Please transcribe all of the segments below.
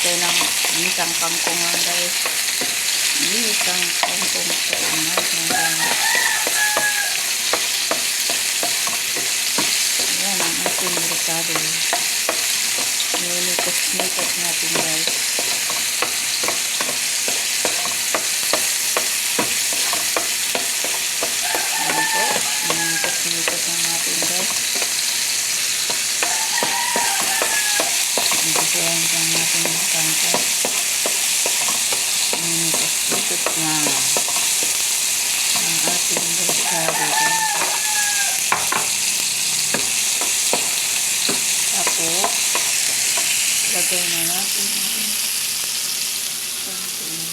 tayo ng isang kangkong nga guys. Isang kangkong sa umaga guys. Ayan ang ating ricado. Nilikos-likos natin guys. Ayan po. Nilikos-likos na natin guys. Nagkakaroon pa natin ng kangkong. Nilikos-likos na ang ating ricado guys. Tapos lagay na natin kangkong.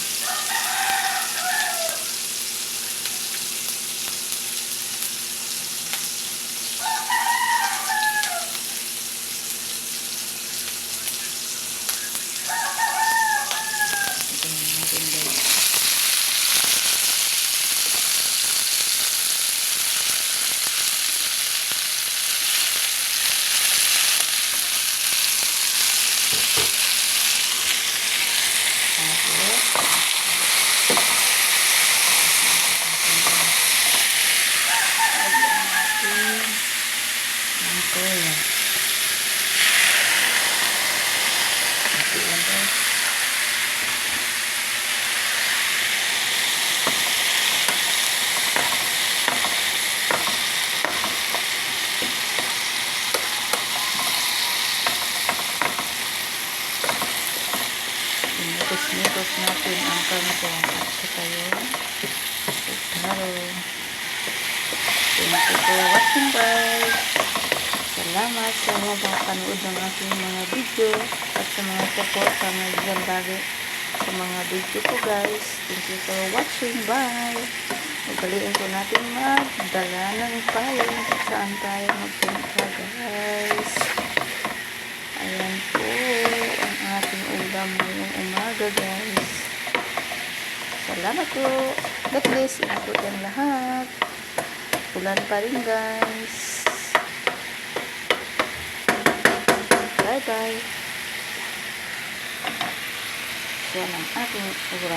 Nilikos natin ang kangkong at saka yung ricado. Thank you for watching guys. Salamat sa mga panood ng aking mga video at sa mga support sa mga lagi sa mga video ko guys. Thank you for watching. Bye. Magaliin ko natin magdala ng paling saan tayo magpunta guys. Ayan po ang ating ulam ngayong umaga guys. Salamat po. God bless. Ingat po tayong lahat. Ulan pa rin guys. Bye bye. Yan ang ating ulam.